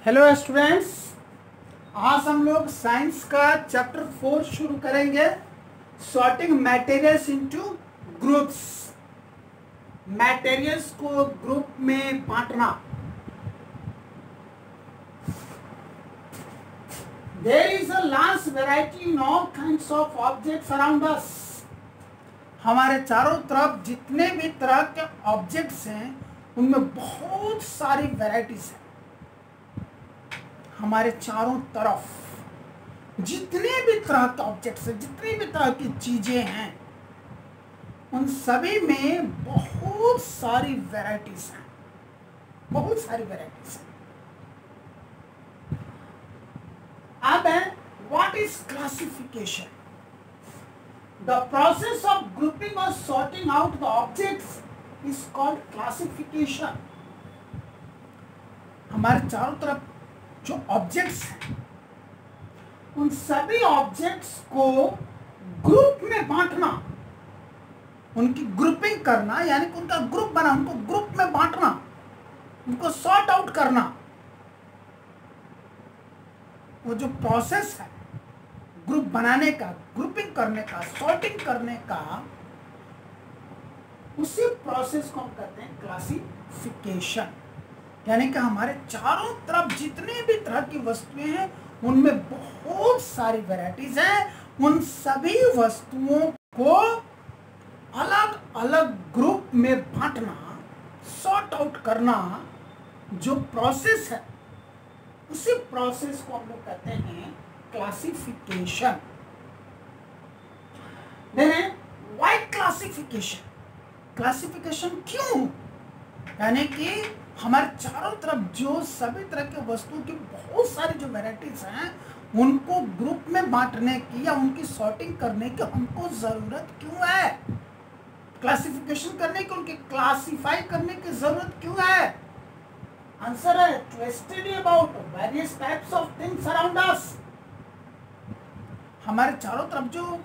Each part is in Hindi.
हेलो स्टूडेंट्स, आज हम लोग साइंस का चैप्टर 4 शुरू करेंगे। Sorting materials into groups. Materials को ग्रुप में बांटना। There is a large variety in all kinds of objects around us. हमारे चारों तरफ जितने भी तरह के ऑब्जेक्ट्स हैं उनमें बहुत सारी वैरायटीज हैं। हमारे चारों तरफ जितने भी तरह के ऑब्जेक्ट्स हैं, जितनी भी तरह की चीजें हैं, उन सभी में बहुत सारी वैरायटीज हैं, बहुत सारी वैरायटीज हैं। अब है what is classification. The process of grouping और sorting out the objects is called classification. हमारे चारों तरफ जो ऑब्जेक्ट्स हैं उन सभी ऑब्जेक्ट्स को ग्रुप में बांटना, उनकी ग्रुपिंग करना, यानी कि उनका ग्रुप बना, उनको ग्रुप में बांटना, उनको सॉर्ट आउट करना, वो जो प्रोसेस है ग्रुप बनाने का, ग्रुपिंग करने का, सॉर्टिंग करने का, उसी प्रोसेस को हम कहते हैं क्लासिफिकेशन। यानी कि हमारे चारों तरफ जितने भी तरह की वस्तुएं हैं उनमें बहुत सारी वैरायटीज हैं। उन सभी वस्तुओं को अलग अलग ग्रुप में बांटना, सॉर्ट आउट करना, जो प्रोसेस है उसी प्रोसेस को हम लोग कहते हैं क्लासिफिकेशन। Why classification? क्लासिफिकेशन क्यों? यानी कि हमारे चारों तरफ जो सभी तरह के वस्तुओं की बहुत सारी जो वैरायटीज हैं उनको ग्रुप में बांटने की या उनकी सॉर्टिंग करने की हमको जरूरत क्यों है? क्लासिफिकेशन करने की, उनकी क्लासिफाई करने की जरूरत क्यों है? आंसर है to study about various types of things around us. हमारे चारों तरफ जो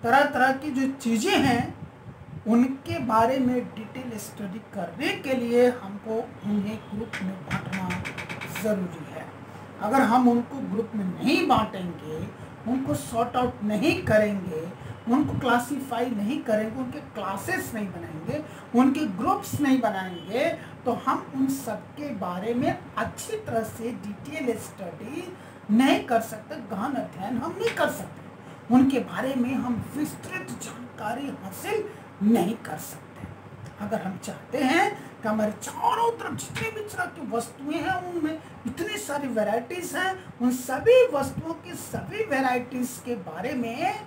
तरह तरह की जो चीजें हैं उनके बारे में डिटेल स्टडी करने के लिए हमको उन्हें ग्रुप में बांटना ज़रूरी है। अगर हम उनको ग्रुप में नहीं बांटेंगे, उनको सॉर्ट आउट नहीं करेंगे, उनको क्लासीफाई नहीं करेंगे, उनके क्लासेस नहीं बनाएंगे, उनके ग्रुप्स नहीं बनाएंगे, तो हम उन सब के बारे में अच्छी तरह से डिटेल स्टडी नहीं कर सकते, गहन अध्ययन हम नहीं कर सकते, उनके बारे में हम विस्तृत जानकारी हासिल नहीं कर सकते। अगर हम चाहते हैं कि हमारे चारों तरफ जितनी भी तरह की वस्तुएं हैं उनमें इतनी सारी वैरायटीज हैं, उन सभी वस्तुओं की सभी वैरायटीज के बारे में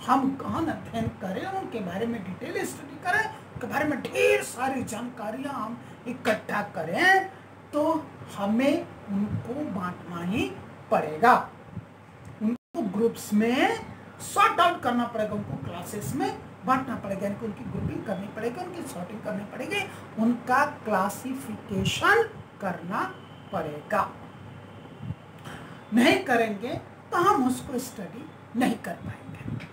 हम गहन अध्ययन करें, उनके बारे में डिटेल स्टडी करें, उनके बारे में ढेर सारी जानकारियां हम इकट्ठा करें, तो हमें उनको बांटना ही पड़ेगा, उनको ग्रुप्स में सॉर्ट आउट करना पड़ेगा, उनको क्लासेस में बांटना पड़ेगा, यानी कि उनकी ग्रुपिंग करनी पड़ेगी, उनकी सॉर्टिंग करनी पड़ेगी, उनका क्लासिफिकेशन करना पड़ेगा। नहीं करेंगे तो हम उसको स्टडी नहीं कर पाएंगे।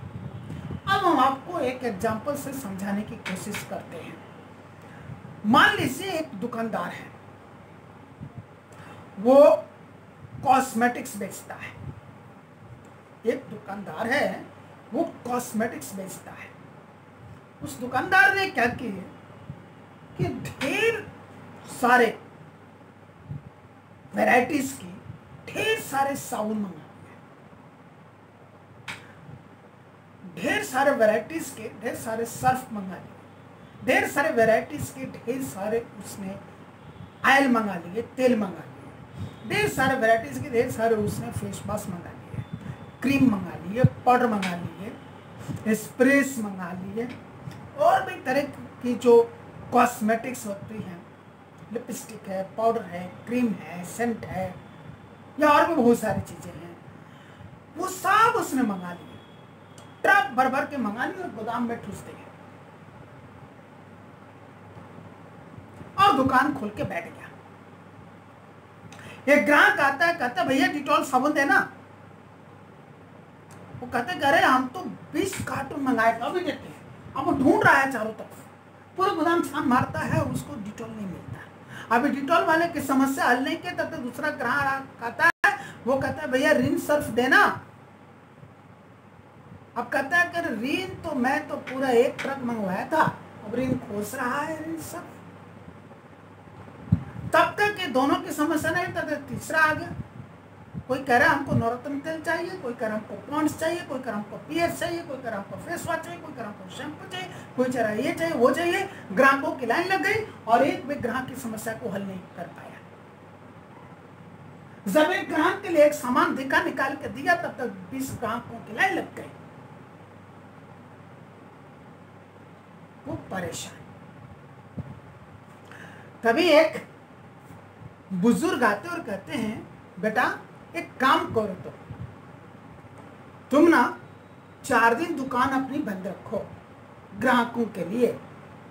अब हम आपको एक एग्जांपल से समझाने की कोशिश करते हैं। मान लीजिए एक दुकानदार है, वो कॉस्मेटिक्स बेचता है। एक दुकानदार है, वो कॉस्मेटिक्स बेचता है। उस दुकानदार ने क्या किया कि ढेर सारे वैरायटीज की ढेर सारे साबुन मंगा लिए, ढेर सारे वैरायटीज के ढेर सारे सर्फ मंगा लिए, ढेर सारे वैरायटीज के ढेर सारे उसने ऑयल मंगा लिए, तेल मंगा लिए, ढेर सारे वैरायटीज के ढेर सारे उसने फेस वॉश मंगा लिए, क्रीम मंगा लिए, पाउडर मंगा लिए, स्प्रेस मंगा लिए, और भी तरह की जो कॉस्मेटिक्स होती हैं, लिपस्टिक है, पाउडर है, क्रीम है, सेंट है, या और भी बहुत सारी चीजें हैं, वो सब उसने मंगा लिए, ट्रक भर भर के मंगा लिए और गोदाम में ठूस दिए और दुकान खोल के बैठ गया। एक ग्राहक आता है, कहता है भैया डिटॉल साबुन देना। वो कहते अरे हम तो 20 कार्टून मंगाए थे, अभी देते हैं। अब वो ढूंढ रहा है चारों तरफ, पूरे गोदाम छान मारता है, उसको डिटॉल नहीं मिलता है। अभी डिटॉल वाले की समस्या हल नहीं किया तब तक दूसरा ग्राहक आता है, वो कहता है भैया रिन सर्फ देना। अब कहता है कि रिन तो मैं तो पूरा 1 ट्रक मंगवाया था, अब रिन खोस रहा है रिन सर्फ। तब तक ये दोनों की समस्या नहीं, तब तक तीसरा आ गया। कोई कह रहा है हमको नवरत्न तेल चाहिए, कोई कह रहा हमको पॉन्ड्स चाहिए, कोई कह रहा हमको पीएस चाहिए, कोई कह रहा हमको फेस वॉश चाहिए, कोई कह रहा हमको शैम्पू चाहिए, कोई कह रहा ये चाहिए वो चाहिए। ग्राहकों की लाइन लग गई और एक भी ग्राहक की समस्या को हल नहीं कर पाया। जब एक ग्राहक के लिए एक सामान दिखा निकाल के दिया तब तक 20 ग्राहकों की लाइन लग गई। वो परेशान। तभी एक बुजुर्ग आते और कहते हैं बेटा एक काम करो, तो तुम ना 4 दिन दुकान अपनी बंद रखो ग्राहकों के लिए।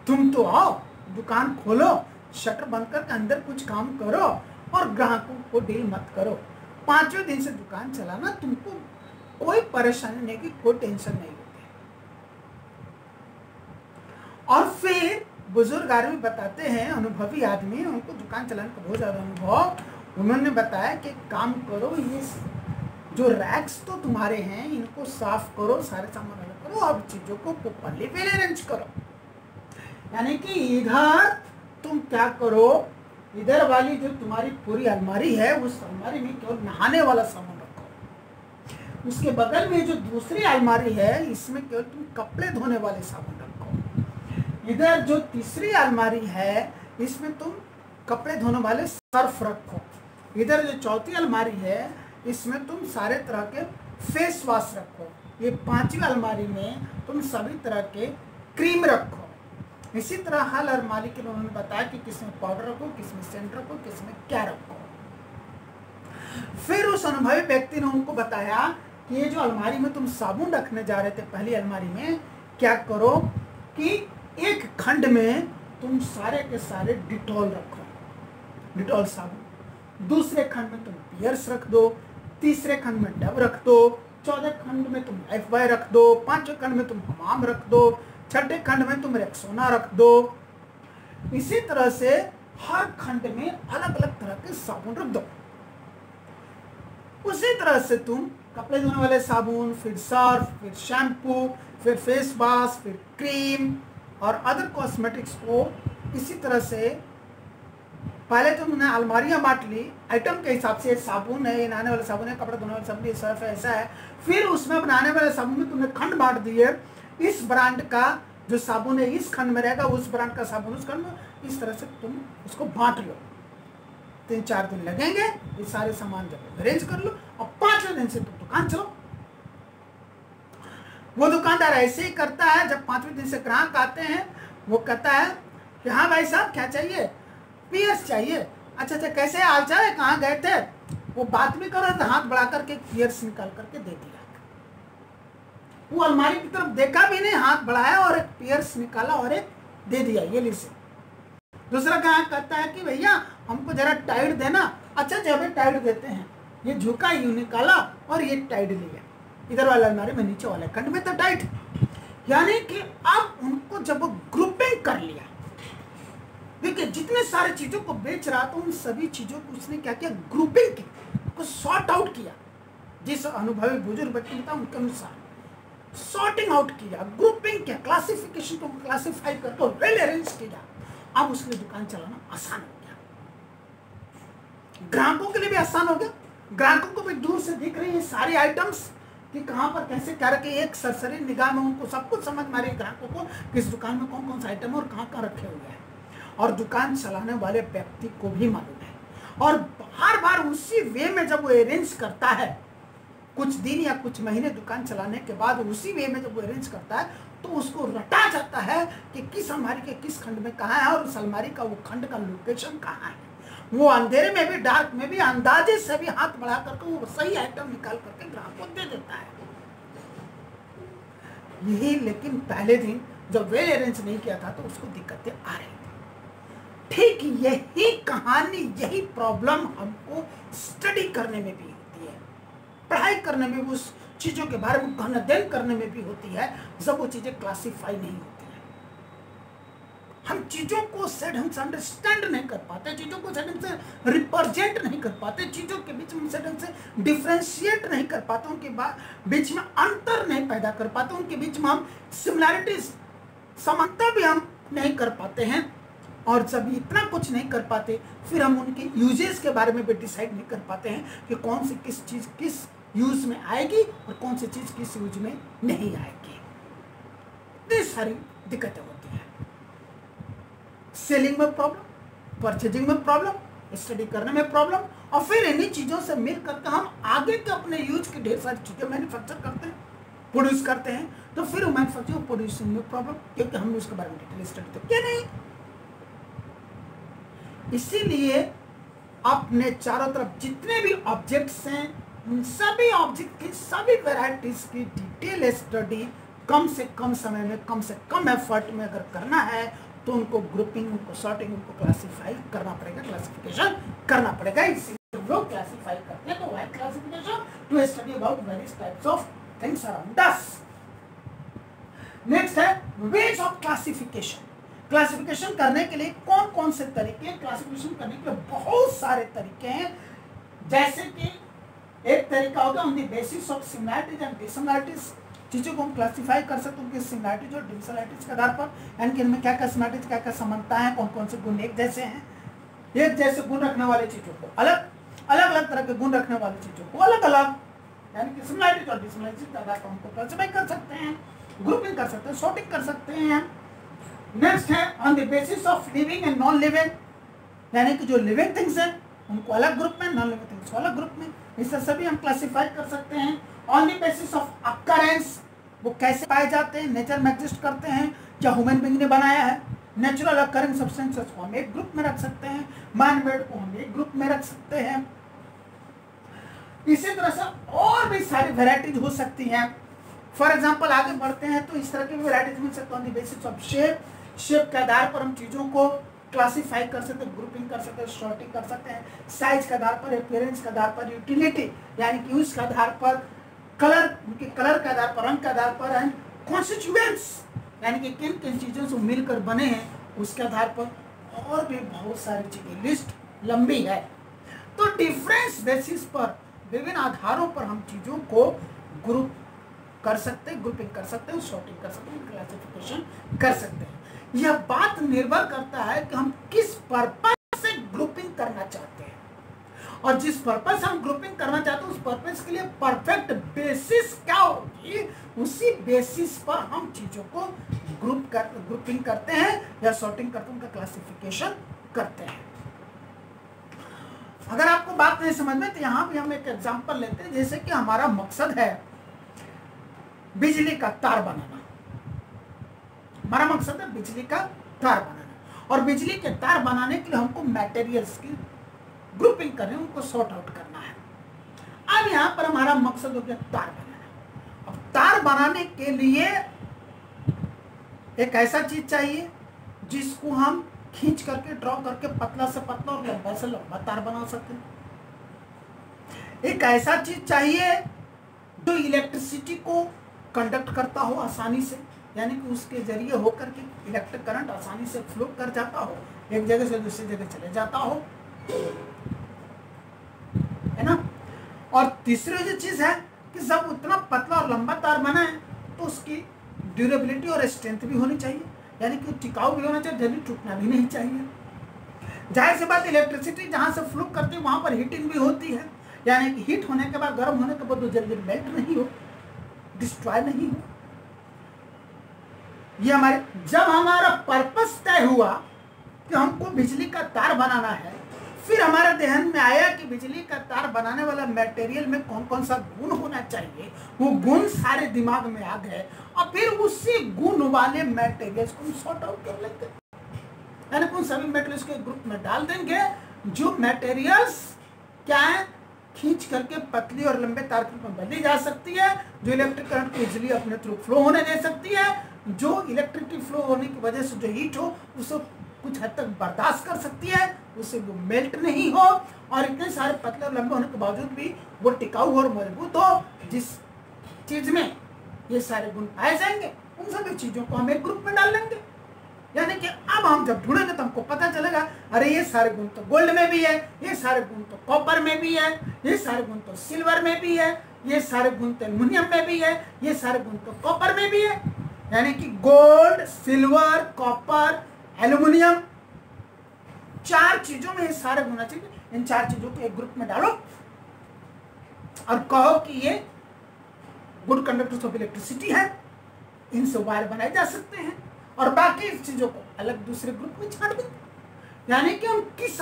तुम तो आओ, दुकान खोलो, शटर बंद करके अंदर कुछ काम करो और ग्राहकों को डील मत करो। 5वें दिन से दुकान चलाना, तुमको कोई परेशानी नहीं की, कोई टेंशन नहीं होती। और फिर बुजुर्ग आदमी बताते हैं, अनुभवी आदमी, उनको दुकान चलाने का बहुत ज्यादा अनुभव, उन्होंने बताया कि काम करो, ये जो रैक्स तो तुम्हारे हैं इनको साफ करो, सारे सामान अलग करो, अब चीजों को प्रॉपर्ली पहले अरेंज करो। यानी कि इधर तुम क्या करो, इधर वाली जो तुम्हारी पूरी अलमारी है उस अलमारी में केवल नहाने वाला सामान रखो। उसके बगल में जो दूसरी अलमारी है इसमें केवल तुम कपड़े धोने वाले सामान रखो। इधर जो तीसरी अलमारी है इसमें तुम कपड़े धोने वाले सर्फ रखो। इधर जो चौथी अलमारी है इसमें तुम सारे तरह के फेस वॉश रखो। ये 5वीं अलमारी में तुम सभी तरह के क्रीम रखो। इसी तरह हर अलमारी के उन्होंने बताया कि किसमें पाउडर रखो, किसमें सेंट रखो, किसमें क्या रखो। फिर उस अनुभवी व्यक्ति ने उनको बताया कि ये जो अलमारी में तुम साबुन रखने जा रहे थे पहली अलमारी में, क्या करो कि एक खंड में तुम सारे के सारे डिटॉल रखो, डिटॉल साबुन। दूसरे खंड में तुम पियर्स रख दो, तीसरे खंड में डब रख दो, 14 खंड में तुम लाइफ बॉय रख दो, 5वें खंड में तुम हमाम रख दो, 6ठे खंड में तुम रेक्सोना रख दो। इसी तरह से हर खंड में अलग अलग तरह के साबुन रख दो। उसी तरह से तुम कपड़े धोने वाले साबुन, फिर सर्फ, फिर शैम्पू, फिर फेस वॉश, फिर क्रीम और अदर कॉस्मेटिक्स को इसी तरह से पहले तो उन्होंने अलमारियां बांट ली आइटम के हिसाब से। साबुन है, ये नहाने वाला साबुन है, कपड़े धोने वाला साबुन, ये सर्फ है, ऐसा है। फिर उसमें बनाने वाले साबुन में तुमने खंड बांट दिए। इस ब्रांड का जो साबुन है इस खंड में रहेगा, उस ब्रांड का साबुन उस खंड में। इस तरह से तुम उसको बांट लो। 3-4 दिन लगेंगे, ये सारे सामान जब अरेंज कर लो और 5वें दिन से तुम दुकान चलो। वो दुकानदार ऐसे ही करता है। जब 5वें दिन से ग्राहक आते हैं वो कहता है कि हाँ भाई साहब क्या चाहिए, पियर्स चाहिए। अच्छा अच्छा कैसे हाल चाल है, कहाँ गए थे। वो बात भी कर रहा था, हाथ बढ़ा करके पियर्स निकाल करके दे दिया। वो अलमारी की तरफ देखा भी नहीं, हाथ बढ़ाया और एक पियर्स निकाला और एक दे दिया, ये ली से। दूसरा ग्राहक कहता है कि भैया हमको जरा टाइड देना। अच्छा जब टाइड देते हैं, ये झुका यूं निकाला और ये टाइड लिया। इधर वाले अलमारी में नीचे वाले खंड में तो टाइट। यानी कि अब उनको जब वो ग्रुपिंग कर लिया, देखिए जितने सारे चीजों को बेच रहा था उन सभी चीजों को उसने क्या किया, ग्रुपिंग की, को सॉर्ट आउट किया। जिस अनुभवी बुजुर्ग व्यक्ति था उनके अनुसार सॉर्टिंग आउट किया, ग्रुपिंग किया, क्लासिफिकेशन को क्लासिफाई करके वेल अरेंज किया। अब उसके लिए दुकान चलाना आसान हो गया, ग्राहकों के लिए भी आसान हो गया। ग्राहकों को भी दूर से दिख रही है सारी आइटम्स कि कहाँ पर कैसे क्या रखे। एक सरसरी निगाह में उनको सब कुछ समझ में आ रही है ग्राहकों को किस दुकान में कौन कौन सा आइटम और कहाँ कहाँ रखे हुए हैं। और दुकान चलाने वाले व्यक्ति को भी मालूम है। और बार बार उसी वे में जब वो अरेंज करता है, कुछ दिन या कुछ महीने दुकान चलाने के बाद उसी वे में जब वो अरेंज करता है तो उसको रटा जाता है कि किस अलमारी के किस खंड में कहाँ है और उस अलमारी का वो खंड का लोकेशन कहाँ है। वो अंधेरे में भी डार्क में भी अंदाजे से भी हाथ बढ़ा करके वो सही आइटम निकाल करके ग्राहक को दे देता है। यही लेकिन पहले दिन जब वेल अरेंज नहीं किया था तो उसको दिक्कतें आ रही थी। ठीक यही कहानी, यही प्रॉब्लम हमको स्टडी करने में भी होती है, पढ़ाई करने में भी, उस चीजों के बारे में अध्ययन करने में भी होती है जब वो चीजें क्लासिफाई नहीं होती है। हम चीज़ों को सही ढंग से अंडरस्टैंड नहीं कर पाते, चीज़ों को सही ढंग से रिप्रेजेंट नहीं कर पाते, चीज़ों के बीच में सही ढंग से डिफ्रेंशिएट नहीं कर पाते, उनके बीच में अंतर नहीं पैदा कर पाते, उनके बीच में हम सिमिलैरिटीज समानता भी हम नहीं कर पाते हैं, और जब इतना कुछ नहीं कर पाते फिर हम उनके यूजेस के बारे में भी डिसाइड नहीं कर पाते हैं कि कौन सी किस चीज़ किस यूज में आएगी और कौन सी चीज़ किस यूज में नहीं आएगी। ये सारी दिक्कतें होती हैं। सेलिंग में प्रॉब्लम, परचेजिंग में प्रॉब्लम, स्टडी करने में प्रॉब्लम, और फिर इन्हीं चीज़ों से मिल करके हम आगे के अपने यूज की ढेर सारी चीज़ें मैन्युफैक्चर करते हैं, प्रोड्यूस करते हैं, तो फिर मैन्युफैक्चरिंग प्रोड्यूसिंग में प्रॉब्लम, क्योंकि हमने उसके बारे में डिटेल स्टडी तो किया नहीं। इसीलिए अपने चारों तरफ जितने भी ऑब्जेक्ट्स हैं उन सभी ऑब्जेक्ट की सभी वैरायटीज की डिटेल स्टडी कम से कम समय में कम से कम एफर्ट में अगर करना है तो उनको ग्रुपिंग, उनको सॉर्टिंग, उनको क्लासिफाई करना पड़ेगा, क्लासिफिकेशन करना पड़ेगा। इसीलिए लोग क्लासिफाई करते हैं तो why classification to study about various types of things around us. Next है वेज ऑफ क्लासिफिकेशन। क्लासिफिकेशन करने के लिए कौन कौन से तरीके, क्लासिफिकेशन करने के लिए बहुत सारे तरीके हैं। जैसे कि एक तरीका होगा on the basis of similarities and dissimilarities, चीज़ों को हम क्लासिफाई कर सकते हैं उनकी सिमिलैरिटीज और डिसिमिलैरिटीज के आधार पर, यानी कि इनमें क्या क्या सिमिलैरिटीज, क्या क्या समानता है, कौन कौन से गुण एक जैसे हैं। एक जैसे गुण रखने वाले चीज़ों को अलग अलग तरह के गुण रखने वाली चीज़ों को अलग अलग, यानी कि सिमिलैरिटीज और डिसिमिलैरिटीज के आधार पर हमको क्लासिफाई कर सकते हैं, ग्रुपिंग कर सकते हैं, सॉर्टिंग कर सकते हैं। नेक्स्ट है on the basis of living and non living, यानी कि जो लिविंग थिंग्स हैं उनको अलग ग्रुप में, नॉन लिविंग थिंग्स को अलग ग्रुप में, इससे सभी हम क्लासिफाई कर सकते हैं। On the basis of occurrence, वो कैसे पाए जाते हैं, नेचर में एग्जिस्ट करते हैं, क्या ह्यूमन बीइंग ने बनाया है। नेचुरल अकरिंग सब्सटेंसेस को हम एक ग्रुप में रख सकते हैं, मैन मेड को हम एक ग्रुप में रख सकते हैं। इसी तरह से और भी सारी वैरायटीज हो सकती हैं। फॉर एग्जाम्पल आगे बढ़ते हैं तो इस तरह की वैरायटीज मिल सकती है। On the basis of shape, shape के आधार पर हम चीज़ों को क्लासिफाई कर सकते हैं, ग्रुपिंग कर सकते हैं, सॉर्टिंग कर सकते हैं। साइज के आधार पर, अपीयरेंस के आधार पर, यूटिलिटी यानी कि यूज के आधार पर, कलर, उनके कलर के आधार पर, रंग के आधार पर, एंड कॉन्स्टिट्यूएंट्स यानी कि किन किन चीज़ों से मिलकर बने हैं उसके आधार पर, और भी बहुत सारी चीज़ें, लिस्ट लंबी है। तो डिफरेंस बेसिस पर, विभिन्न आधारों पर हम चीज़ों को ग्रुप कर सकते हैं, ग्रुपिंग कर सकते हैं, सॉर्टिंग कर सकते हैं, क्लासिफिकेशन कर सकते हैं। यह बात निर्भर करता है कि हम किस पर्पस से ग्रुपिंग करना चाहते हैं, और जिस पर्पस से हम ग्रुपिंग करना चाहते हैं उस पर्पस के लिए परफेक्ट बेसिस क्या होगी, उसी बेसिस पर हम चीज़ों को ग्रुपिंग करते हैं या सॉर्टिंग करते हैं, उनका क्लासिफिकेशन करते हैं। अगर आपको बात नहीं समझ में तो यहाँ भी हम एक एग्जांपल लेते हैं। जैसे कि हमारा मकसद है बिजली का तार बनाना, हमारा मकसद है बिजली का तार बनाना, और बिजली के तार बनाने के लिए हमको मटेरियल्स की ग्रुपिंग करनी है, उनको सॉर्ट आउट करना है। अब यहाँ पर हमारा मकसद हो गया तार बनाना। अब तार बनाने के लिए एक ऐसा चीज चाहिए जिसको हम खींच करके, ड्रॉ करके पतला से पतला और लंबा से लंबा तार बना सकते हैं। एक ऐसा चीज चाहिए जो इलेक्ट्रिसिटी को कंडक्ट करता हो आसानी से, यानी कि उसके जरिए होकर के इलेक्ट्रिक करंट आसानी से फ्लो कर जाता हो, एक जगह से दूसरी जगह चले जाता हो, है ना। और तीसरी जो चीज है कि जब उतना पतला और लंबा तार बना है तो उसकी ड्यूरेबिलिटी और स्ट्रेंथ भी होनी चाहिए, यानी कि टिकाऊ भी होना चाहिए, जल्दी टूटना भी नहीं चाहिए। जाहिर सी बात, इलेक्ट्रिसिटी जहाँ से फ्लो करती है वहाँ पर हीटिंग भी होती है, यानी कि हीट होने के बाद, गर्म होने के बाद वो जल्दी मेल्ट नहीं हो, डिस्ट्रॉय नहीं हो। ये हमारे, जब हमारा पर्पस तय हुआ कि हमको बिजली का तार बनाना है, फिर हमारे ध्यान में आया कि बिजली का तार बनाने वाला मटेरियल में कौन कौन सा गुण होना चाहिए, वो गुण सारे दिमाग में आ गए, और फिर उसी गुण वाले मटेरियल्स को सॉर्ट आउट कर लेते हैं, यानी उन सभी मटेरियल्स के ग्रुप में डाल देंगे जो मटेरियल्स क्या है, खींच करके पतली और लंबे तार के रूप में बदली जा सकती है, जो इलेक्ट्रिक करंट को इजिली अपने थ्रू फ्लो होने दे सकती है, जो इलेक्ट्रिसिटी फ्लो होने की वजह से जो हीट हो उसे कुछ हद तक बर्दाश्त कर सकती है, उससे वो मेल्ट नहीं हो, और इतने सारे पतले और लंबे होने के बावजूद भी वो टिकाऊ और मजबूत हो। जिस चीज में ये सारे गुण पाए जाएंगे उन सभी चीजों को हम एक ग्रुप में डाल लेंगे, यानी कि अब हम जब ढूंढेंगे तो हमको पता चलेगा अरे ये सारे गुण तो गोल्ड में भी है, ये सारे गुण तो कॉपर में भी है, ये सारे गुण तो सिल्वर में भी है, ये सारे गुण तो एल्युमिनियम में भी है, ये सारे गुण तो कॉपर में भी है। यानी कि गोल्ड, सिल्वर, कॉपर, एल्युमिनियम, 4 चीजों में ये सारे गुण चाहिए। इन 4 चीजों को एक ग्रुप में डालो और कहो कि ये गुड कंडक्टर्स ऑफ इलेक्ट्रिसिटी है, इनसे वायर बनाए जा सकते हैं, और बाकी चीजों को अलग दूसरे ग्रुप में छाड़ देंगे। यानी कि हम किस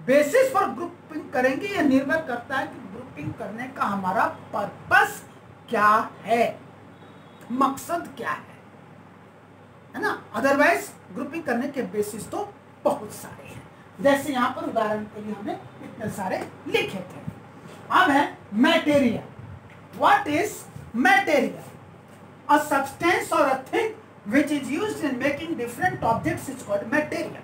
बेसिस पर ग्रुपिंग करेंगे यह निर्भर करता है कि ग्रुपिंग करने का हमारा पर्पस क्या है, मकसद क्या है ना। अदरवाइज ग्रुपिंग करने के बेसिस तो बहुत सारे हैं, जैसे यहाँ पर उदाहरण के लिए हमने इतने सारे लिखे थे। अब है material. What is material? A substance और a thing which is used in making different objects is called material.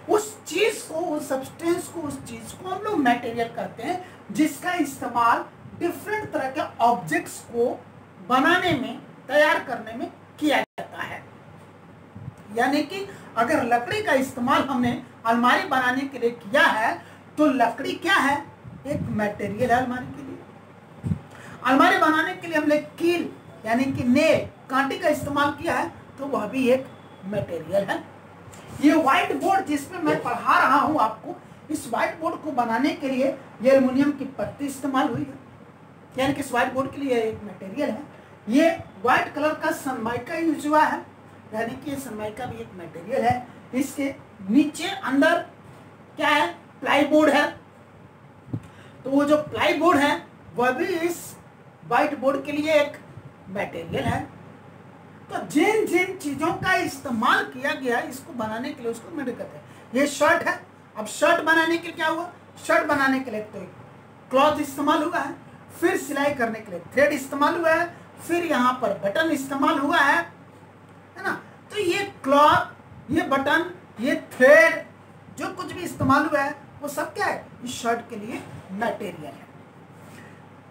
उस चीज को, उस सब्सटेंस को, उस चीज को हम लोग मटेरियल कहते हैं, जिसका इस्तेमाल डिफरेंट तरह के ऑब्जेक्ट्स को बनाने में, तैयार करने में किया जाता है। यानी कि अगर लकड़ी का इस्तेमाल हमने अलमारी बनाने के लिए किया है तो लकड़ी क्या है? एक मटेरियल है अलमारी के लिए। अलमारी बनाने के लिए हमने कील यानी कि नेल, कांटे का इस्तेमाल किया है तो वह भी एक मटेरियल है। ये व्हाइट बोर्ड जिसमें मैं पढ़ा रहा हूं आपको, इस व्हाइट बोर्ड को बनाने के लिए ये एल्युमिनियम की पत्ती इस्तेमाल हुई है, यानी कि इस व्हाइट बोर्ड के लिए एक मटेरियल है। ये व्हाइट कलर का सनमाइका यूज हुआ है, यानी कि ये सनमाइका भी एक मटेरियल है। इसके नीचे अंदर क्या है? प्लाईबोर्ड है। तो वो जो प्लाईबोर्ड है वह भी इस व्हाइट बोर्ड के लिए एक मटेरियल है। तो जिन जिन चीजों का इस्तेमाल किया गया इसको बनाने के लिए उसको मटेरियल कहते हैं। ये शर्ट है। अब शर्ट बनाने के लिए क्या हुआ? शर्ट बनाने के लिए तो क्लॉथ इस्तेमाल हुआ है, फिर सिलाई करने के लिए थ्रेड इस्तेमाल हुआ है, फिर यहाँ पर बटन इस्तेमाल हुआ है ना। तो ये क्लॉथ, ये बटन, ये थ्रेड, जो कुछ भी इस्तेमाल हुआ है वो सब क्या है? इस शर्ट के लिए मटेरियल है।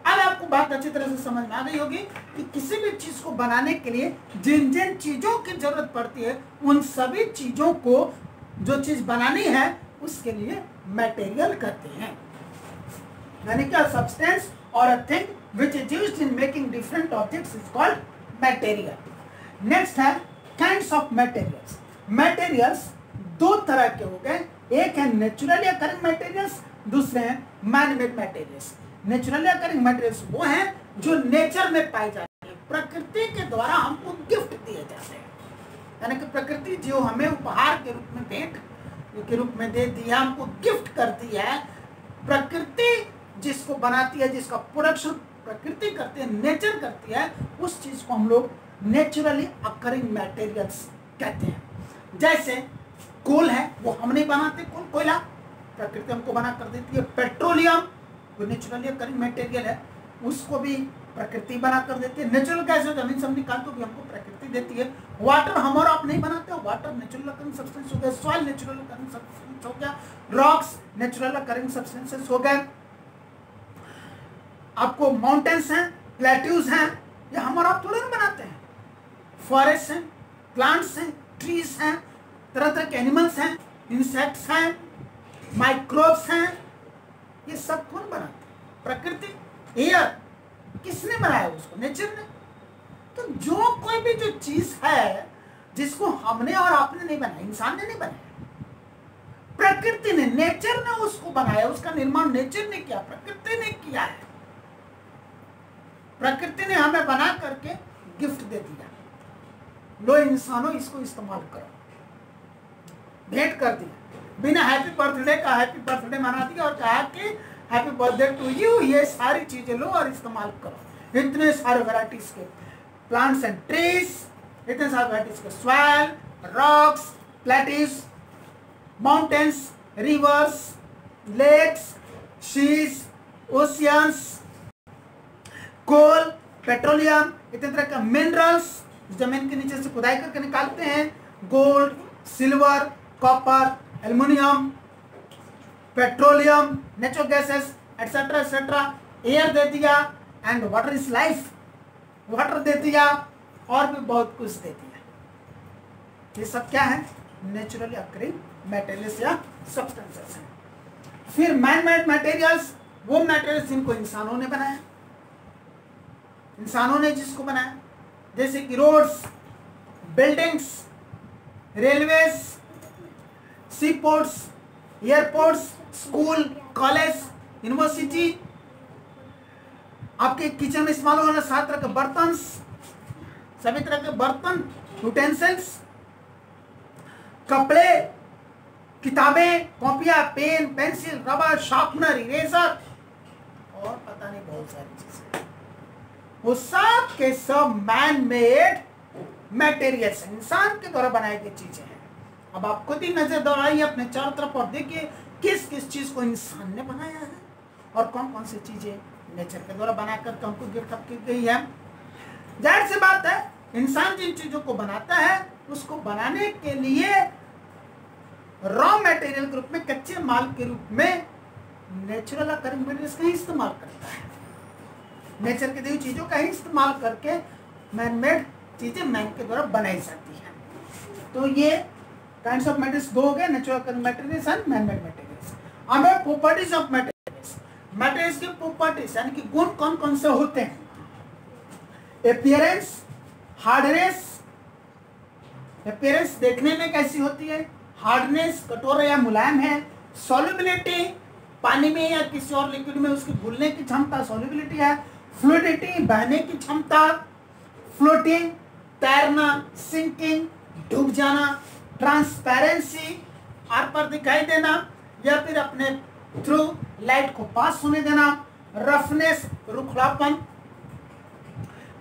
अब आपको बात अच्छी तरह से समझ में आ गई होगी कि किसी भी चीज को बनाने के लिए जिन जिन चीजों की जरूरत पड़ती है उन सभी चीजों को, जो चीज बनानी है उसके लिए मटेरियल कहते हैं। यानी कि सब्सटेंस और a thing which is used in making different objects is called material. Next है काइंड्स ऑफ मटेरियल्स। मटेरियल्स 2 तरह के हो गए, एक है नेचुरली अकरिंग मटेरियल्स, दूसरे हैं man made materials. Naturally occurring materials वो हैं जो नेचर में पाए जाते हैं, प्रकृति के द्वारा हमको गिफ्ट दिए जाते हैं। यानी कि प्रकृति जो हमें उपहार के रूप में, भेंट के रूप में दे दिया, हमको गिफ्ट करती है। प्रकृति जिसको बनाती है, जिसका प्रोडक्शन प्रकृति करती है, नेचर करती है, उस चीज को हम लोग नेचुरली अकरिंग मटेरियल्स कहते हैं। जैसे कोल है, वो हम नहीं बनाते, कोयला प्रकृति हमको बना कर देती है। पेट्रोलियम वो नेचुरली अकरिंग मटेरियल है, उसको भी प्रकृति बना कर देती है। नेचुरल गैस जो जमीन से हम निकालते भी हमको प्रकृति देती है। वाटर हम और आप नहीं बनाते, वाटर नेचुरल अकरिंग सब्सटेंस हो गया, सॉइल नेचुरल अकरिंग सब्सटेंस हो गया, रॉक्स नेचुरल अकरिंग सब्सटेंसेस हो गए। आपको माउंटेन्स हैं, प्लेट्यूज हैं, ये हम और आप थोड़े ना बनाते हैं। फॉरेस्ट हैं, प्लांट्स हैं, ट्रीज हैं, तरह तरह के एनिमल्स हैं, इंसेक्ट्स हैं, माइक्रोब्स हैं, ये सब कौन बनाते हैं? प्रकृति। एयर किसने बनाया? उसको नेचर ने। तो जो कोई भी जो चीज है जिसको हमने और आपने नहीं बनाया, इंसान ने नहीं बनाया, प्रकृति ने, नेचर ने उसको बनाया, उसका निर्माण नेचर ने किया, प्रकृति ने किया है। प्रकृति ने हमें बना करके गिफ्ट दे दिया, लो इंसानों इसको इस्तेमाल करो, भेंट कर दिया। बिना हैप्पी बर्थडे का हैप्पी बर्थडे मना दिया और कहा कि हैप्पी बर्थडे टू यू, ये सारी चीजें लो और इस्तेमाल करो। इतने सारे वैरायटीज के प्लांट्स एंड ट्रीज, इतने सारे वैरायटीज के soil, rocks, plateaus, mountains, rivers, lakes, seas, oceans, coal, petroleum, इतने तरह के मिनरल्स जमीन के नीचे से खुदाई करके निकालते हैं। Gold, silver, copper, aluminium, petroleum, natural gases, etcetera etcetera. Air दे दिया, and water is life, water दे दिया, और भी बहुत कुछ दे दिया। ये सब क्या है? नेचुरली अकरिंग मटेरियल्स या सब्सटेंसेस हैं। फिर मैन मेड मटेरियल्स, वो मटेरियल्स जिनको इंसानों ने बनाया, इंसानों ने जिसको बनाया, जैसे कि roads, buildings, railways, seaports, airports, school, college, university, आपके किचन में इस्तेमाल होने वाले 7 तरह के बर्तन, सभी तरह के बर्तन, यूटेंसिल्स, कपड़े, किताबें, कॉपियां, pen, pencil, rubber, sharpener, eraser और पता नहीं बहुत सारी चीजें, वो सब के सब मैन मेड मटेरियल्स, इंसान के द्वारा बनाई गई चीजें हैं। अब आप खुद ही नजर दौड़ाइए अपने चारों तरफ और देखिए किस किस चीज को इंसान ने बनाया है और कौन कौन सी चीजें नेचर के द्वारा बनाकर हमको गिफ्ट की गई है। जाहिर सी बात है, इंसान जिन चीजों को बनाता है उसको बनाने के लिए रॉ मटेरियल के रूप में, कच्चे माल के रूप में नेचुरल अकरिंग मटेरियल्स का ही इस्तेमाल करता है। नेचर के दी हुई चीजों का ही इस्तेमाल करके मैन मेड चीजें मैन के द्वारा बनाई जाती हैं। तो ये काइंड्स ऑफ मटेरियल्स दो हो गए, natural occurring materials and man made materials. अब है प्रॉपर्टीज ऑफ मटेरियल्स। मटेरियल्स की प्रॉपर्टीज यानी कि गुण कौन कौन से होते हैं? अपीयरेंस, हार्डनेस, अपीयरेंस देखने में कैसी होती है, हार्डनेस कठोर या मुलायम है, सॉल्युबिलिटी पानी में या किसी और लिक्विड में उसकी घुलने की क्षमता सॉल्युबिलिटी है, फ्लूइडिटी बहने की क्षमता, फ्लोटिंग तैरना, सिंकिंग डूब जाना, ट्रांसपेरेंसी आर पर दिखाई देना या फिर अपने थ्रू लाइट को पास होने देना, रफनेस रुखड़ापन,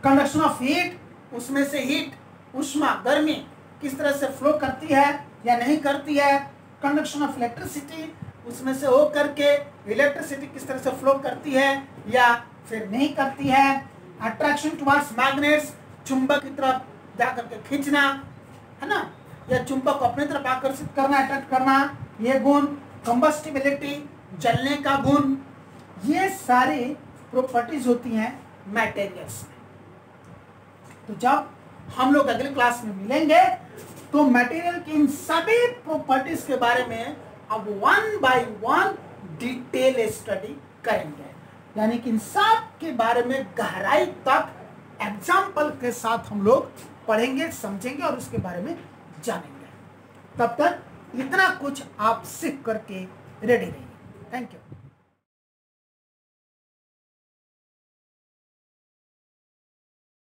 कंडक्शन ऑफ हीट उसमें से हीट उष्मा गर्मी किस तरह से फ्लो करती है या नहीं करती है, कंडक्शन ऑफ इलेक्ट्रिसिटी उसमें से हो करके इलेक्ट्रिसिटी किस तरह से फ्लो करती है या फिर नहीं करती है, अट्रैक्शन टुवर्ड्स मैग्नेट्स चुंबक की तरफ जाकर के खींचना है ना, या चुंबक को अपनी तरफ आकर्षित करना, अट्रैक्ट करना, ये गुण, कंबस्टिबिलिटी जलने का गुण, ये सारी प्रॉपर्टीज होती हैं मटेरियल्स में। तो जब हम लोग अगले क्लास में मिलेंगे तो मटेरियल की इन सभी प्रॉपर्टीज के बारे में अब 1 बाय 1 डिटेल स्टडी करेंगे, यानी कि इन सब के बारे में गहराई तक एग्जाम्पल के साथ हम लोग पढ़ेंगे, समझेंगे और उसके बारे में जानेंगे। तब तक इतना कुछ आप सीख करके रेडी रहिए। Thank you.